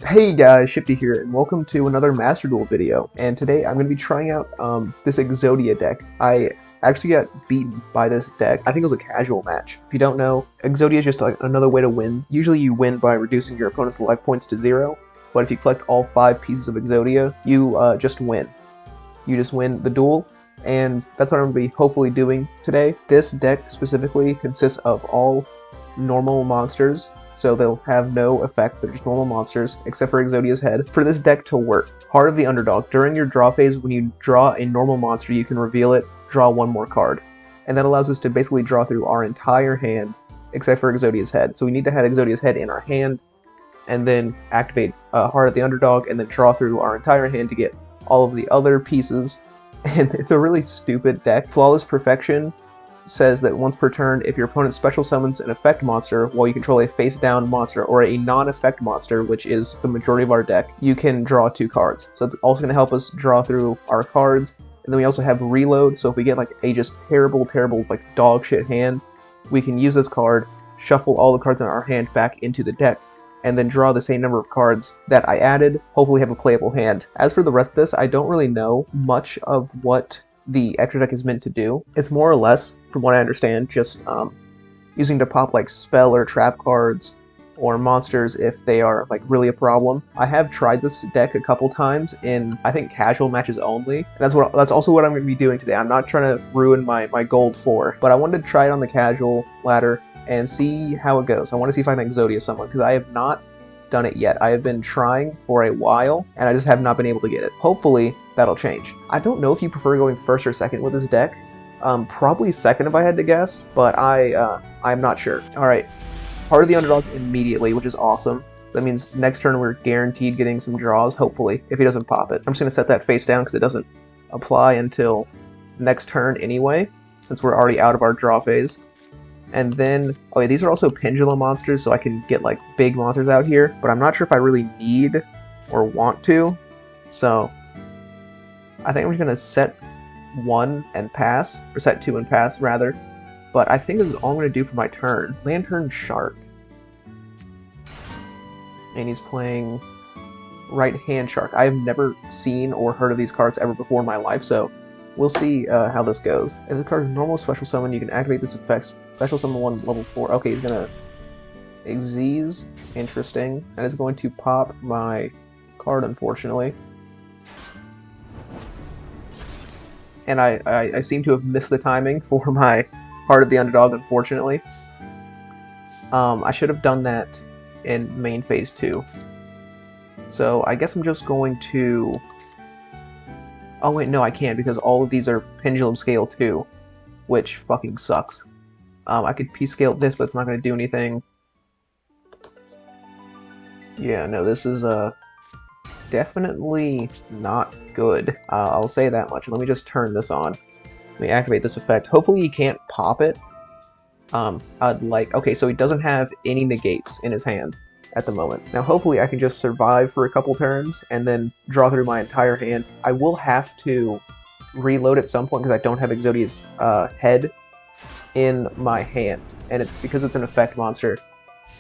Hey guys, Shifty here, and welcome to another Master Duel video. And today I'm going to be trying out this Exodia deck. I actually got beaten by this deck. I think it was a casual match. If you don't know, Exodia is just like another way to win. Usually you win by reducing your opponent's life points to 0, but if you collect all 5 pieces of Exodia, you just win. You just win the duel, and that's what I'm going to be hopefully doing today. This deck specifically consists of all normal monsters, so they'll have no effect. They're just normal monsters, except for Exodia's head. For this deck to work, Heart of the Underdog. During your draw phase, when you draw a normal monster, you can reveal it, draw one more card. And that allows us to basically draw through our entire hand, except for Exodia's head. So we need to have Exodia's head in our hand, and then activate Heart of the Underdog, and then draw through our entire hand to get all of the other pieces. And it's a really stupid deck. Flawless Perfection says that once per turn, if your opponent special summons an effect monster while you control a face-down monster or a non-effect monster, which is the majority of our deck, you can draw 2 cards. So it's also going to help us draw through our cards. And then we also have Reload, so if we get like a just terrible, like dog shit hand, we can use this card, shuffle all the cards in our hand back into the deck, and then draw the same number of cards that I added, hopefully have a playable hand. As for the rest of this, I don't really know much of what the extra deck is meant to do. It's more or less, from what I understand, just using to pop like spell or trap cards or monsters if they are like really a problem. I have tried this deck a couple times in, I think, casual matches only. That's also what I'm going to be doing today. I'm not trying to ruin my gold 4, but I wanted to try it on the casual ladder and see how it goes. I want to see if I can Exodia someone, because I have not done it yet. I have been trying for a while, and I just have not been able to get it. Hopefully, that'll change. I don't know if you prefer going first or second with this deck. Probably second if I had to guess, but I'm not sure. Alright, Heart of the Underdog immediately, which is awesome. So that means next turn we're guaranteed getting some draws, hopefully, if he doesn't pop it. I'm just going to set that face down because it doesn't apply until next turn anyway, since we're already out of our draw phase. And then, oh yeah, these are also pendulum monsters, so I can get like big monsters out here, but I'm not sure if I really need or want to. So I think I'm just gonna set 1 and pass, or set 2 and pass rather. But I think this is all I'm gonna do for my turn. Lantern Shark. And he's playing Right Hand Shark. I have never seen or heard of these cards ever before in my life, so we'll see how this goes. If the card is normal special summon, you can activate this effect. Special summon 1 level 4. Okay, he's gonna Xyz. Interesting. That is going to pop my card, unfortunately. And I seem to have missed the timing for my Heart of the Underdog, unfortunately. I should have done that in main phase 2. So I guess I'm just going to... Oh wait, no, I can't, because all of these are Pendulum Scale 2, which fucking sucks. I could P-scale this, but it's not going to do anything. Yeah, no, this is definitely not good. I'll say that much. Let me just turn this on. Let me activate this effect. Hopefully he can't pop it. Okay, so he doesn't have any negates in his hand at the moment. Now hopefully I can just survive for a couple turns and then draw through my entire hand. I will have to reload at some point because I don't have Exodia's head in my hand, and it's because it's an effect monster.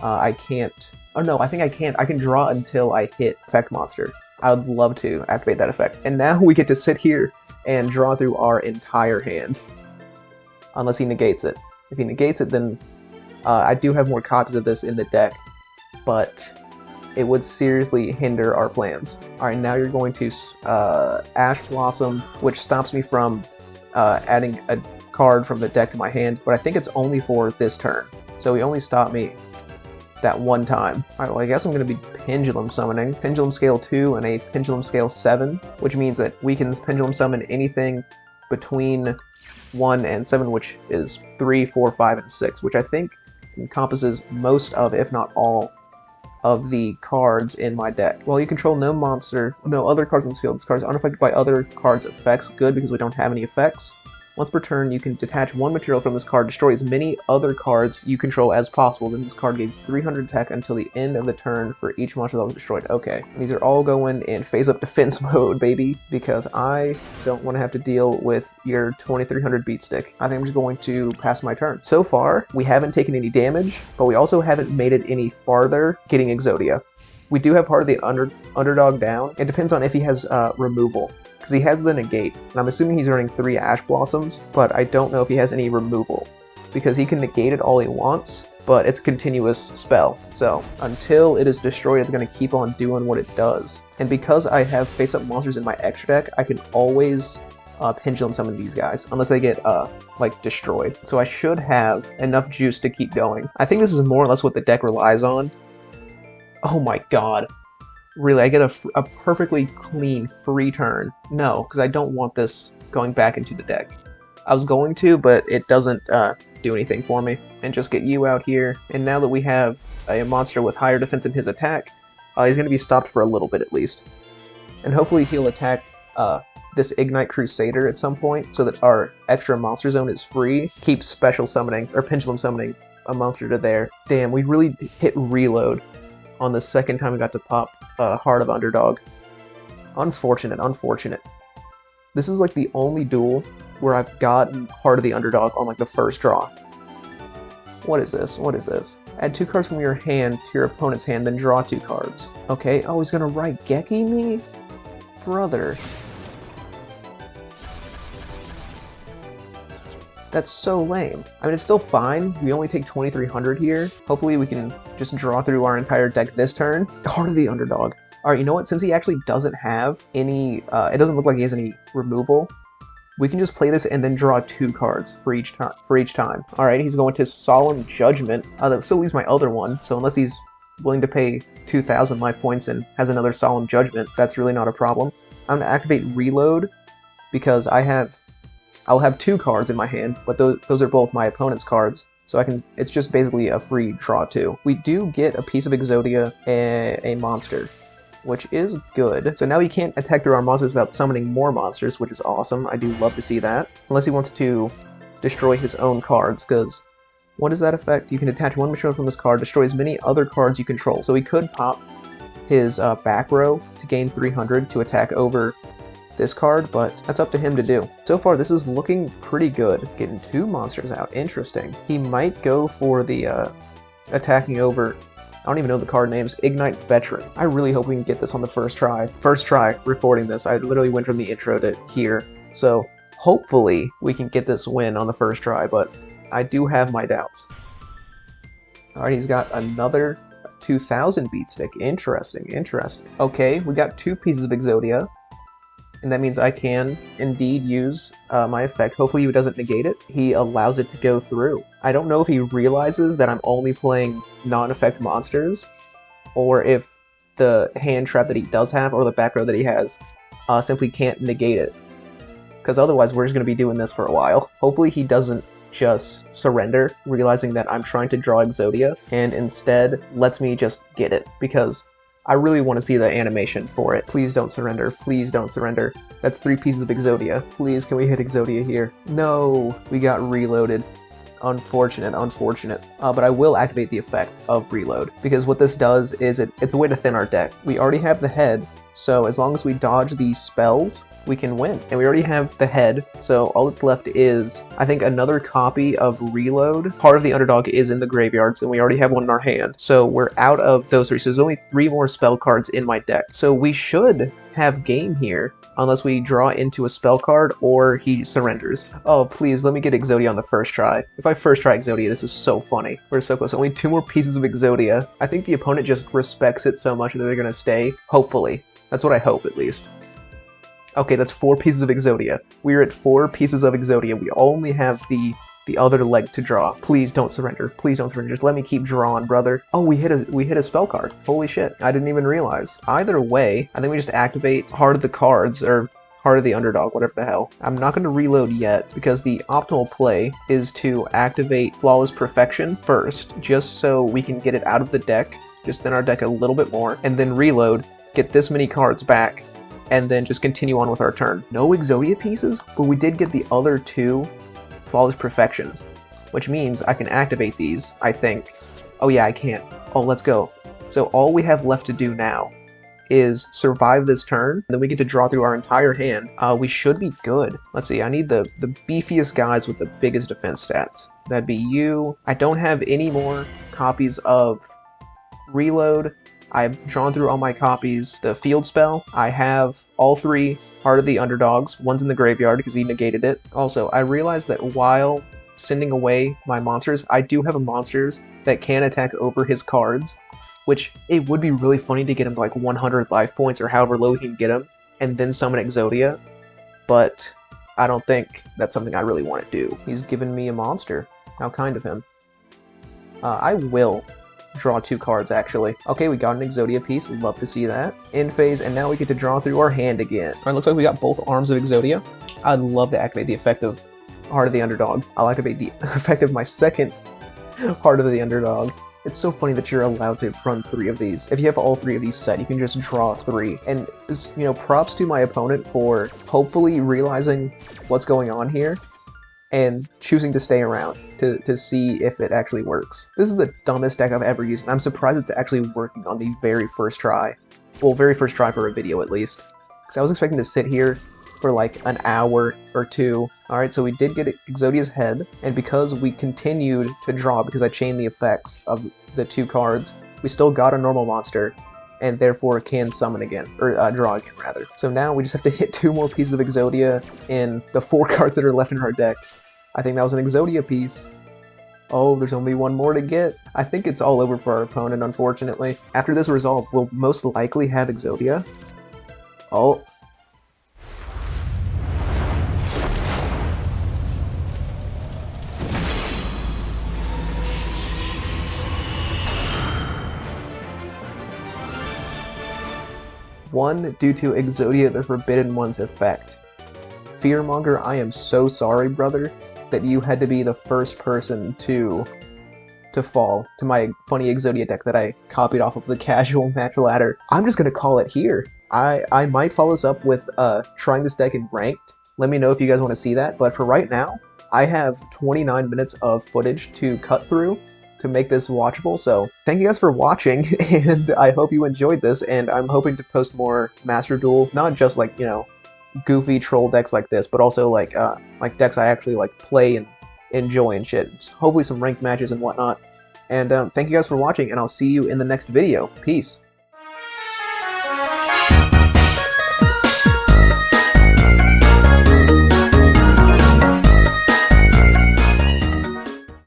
I can't... Oh no, I think I can. I can draw until I hit effect monster. I would love to activate that effect. And now we get to sit here and draw through our entire hand. Unless he negates it. If he negates it, then I do have more copies of this in the deck, but it would seriously hinder our plans. Alright, now you're going to Ash Blossom, which stops me from adding a card from the deck to my hand, but I think it's only for this turn. So he only stopped me that one time. Alright, well I guess I'm going to be Pendulum Summoning. Pendulum Scale 2 and a Pendulum Scale 7, which means that we can Pendulum Summon anything between 1 and 7, which is 3, 4, 5, and 6, which I think encompasses most of, if not all, of the cards in my deck. Well, you control no other cards on this field. This card is unaffected by other cards' effects. Good, because we don't have any effects. Once per turn, you can detach 1 material from this card, destroy as many other cards you control as possible. Then this card gains 300 attack until the end of the turn for each monster that was destroyed. Okay, these are all going in phase-up defense mode, baby, because I don't want to have to deal with your 2300 beat stick. I think I'm just going to pass my turn. So far, we haven't taken any damage, but we also haven't made it any farther getting Exodia. We do have Heart of the Underdog down. It depends on if he has removal, because he has the negate, and I'm assuming he's earning 3 Ash Blossoms, but I don't know if he has any removal, because he can negate it all he wants, but it's a continuous spell. So until it is destroyed, it's going to keep on doing what it does. And because I have face-up monsters in my extra deck, I can always pendulum summon these guys, unless they get like destroyed. So I should have enough juice to keep going. I think this is more or less what the deck relies on. Oh my god. Really, I get a perfectly clean free turn. No, because I don't want this going back into the deck. I was going to, but it doesn't do anything for me. And just get you out here. And now that we have a monster with higher defense in his attack, he's going to be stopped for a little bit at least. And hopefully he'll attack this igknight crusader at some point, so that our extra monster zone is free. Keep special summoning, or pendulum summoning a monster to there. Damn, we really hit reload on the second time we got to pop Heart of Underdog. Unfortunate, unfortunate. This is like the only duel where I've gotten Heart of the Underdog on like the first draw. What is this? What is this? Add 2 cards from your hand to your opponent's hand, then draw 2 cards. Okay, oh, he's gonna Raigeki me? Brother. That's so lame. I mean, it's still fine. We only take 2,300 here. Hopefully we can just draw through our entire deck this turn. Heart of the Underdog. Alright, you know what? Since he actually doesn't have any, it doesn't look like he has any removal, we can just play this and then draw 2 cards for each time. Alright, he's going to Solemn Judgment. That still leaves my other one, so unless he's willing to pay 2,000 life points and has another Solemn Judgment, that's really not a problem. I'm going to activate Reload, because I'll have 2 cards in my hand, but those are both my opponent's cards, so it's just basically a free draw 2. We do get a piece of Exodia and a monster, which is good. So now he can't attack through our monsters without summoning more monsters, which is awesome. I do love to see that. Unless he wants to destroy his own cards, because what does that affect? You can attach 1 material from this card, destroy as many other cards you control. So he could pop his back row to gain 300 to attack over this card, but that's up to him to do. So far, this is looking pretty good. Getting 2 monsters out. Interesting. He might go for the attacking over, I don't even know the card names, Ignite Veteran. I really hope we can get this on the first try. First try recording this. I literally went from the intro to here. So hopefully we can get this win on the first try, but I do have my doubts. Alright, he's got another 2,000 beat stick. Interesting, interesting. Okay, we got 2 pieces of Exodia, and that means I can indeed use my effect. Hopefully he doesn't negate it. He allows it to go through. I don't know if he realizes that I'm only playing non-effect monsters, or if the hand trap that he does have, or the back row that he has, simply can't negate it. Because otherwise we're just going to be doing this for a while. Hopefully he doesn't just surrender, realizing that I'm trying to draw Exodia, and instead lets me just get it, because I really want to see the animation for it. Please don't surrender. Please don't surrender. That's 3 pieces of Exodia. Please, can we hit Exodia here? No, we got reloaded. Unfortunate, unfortunate. But I will activate the effect of Reload, because what this does is it's a way to thin our deck. We already have the head, so as long as we dodge these spells, we can win. And we already have the head, so all that's left is, I think, another copy of Reload. Heart of the Underdog is in the graveyards, and we already have one in our hand. So we're out of those 3, so there's only 3 more spell cards in my deck. So we should have game here, unless we draw into a spell card or he surrenders. Oh, please, let me get Exodia on the first try. If I first try Exodia, this is so funny. We're so close. Only 2 more pieces of Exodia. I think the opponent just respects it so much that they're going to stay. Hopefully. That's what I hope, at least. Okay, that's 4 pieces of Exodia. We're at 4 pieces of Exodia. We only have the other leg to draw. Please don't surrender. Please don't surrender. Just let me keep drawing, brother. Oh, we hit a spell card. Holy shit. I didn't even realize. Either way, I think we just activate Heart of the Cards, or Heart of the Underdog, whatever the hell. I'm not going to reload yet, because the optimal play is to activate Flawless Perfection first, just so we can get it out of the deck, just thin our deck a little bit more, and then reload, get this many cards back, and then just continue on with our turn. No Exodia pieces, but we did get the other 2 Flawless Perfections, which means I can activate these, I think. Oh yeah, I can. Oh, let's go. So all we have left to do now is survive this turn, and then we get to draw through our entire hand. We should be good. Let's see, I need the beefiest guys with the biggest defense stats. That'd be you. I don't have any more copies of Reload. I've drawn through all my copies. The field spell, I have all 3 Heart of the Underdogs. One's in the graveyard because he negated it. Also, I realized that while sending away my monsters, I do have monsters that can attack over his cards, which it would be really funny to get him to like 100 life points or however low he can get him, and then summon Exodia, but I don't think that's something I really want to do. He's given me a monster. How kind of him. I will draw 2 cards, actually. Okay, we got an Exodia piece. Love to see that. End phase, and now we get to draw through our hand again. Alright, looks like we got both arms of Exodia. I'd love to activate the effect of Heart of the Underdog. I'll activate the effect of my second Heart of the Underdog. It's so funny that you're allowed to run 3 of these. If you have all 3 of these set, you can just draw 3. And, you know, props to my opponent for hopefully realizing what's going on here and choosing to stay around to see if it actually works. This is the dumbest deck I've ever used, and I'm surprised it's actually working on the very first try. Well, very first try for a video, at least. Because I was expecting to sit here for like an hour or 2. Alright, so we did get Exodia's head, and because we continued to draw, because I chained the effects of the 2 cards, we still got a normal monster, and therefore can summon again, or draw again, rather. So now we just have to hit 2 more pieces of Exodia in the 4 cards that are left in our deck. I think that was an Exodia piece. Oh, there's only 1 more to get. I think it's all over for our opponent, unfortunately. After this resolve, we'll most likely have Exodia. Oh. One due to Exodia the Forbidden One's effect. Fearmonger, I am so sorry, brother, that you had to be the first person to fall to my funny Exodia deck that I copied off of the casual match ladder. I'm just gonna call it here. I might follow this up with trying this deck in ranked. Let me know if you guys want to see that, but for right now, I have 29 minutes of footage to cut through to make this watchable, so thank you guys for watching, and I hope you enjoyed this, and I'm hoping to post more Master Duel, not just like, you know, goofy troll decks like this, but also like decks I actually like play and enjoy and shit. Hopefully some ranked matches and whatnot. And thank you guys for watching, and I'll see you in the next video. Peace.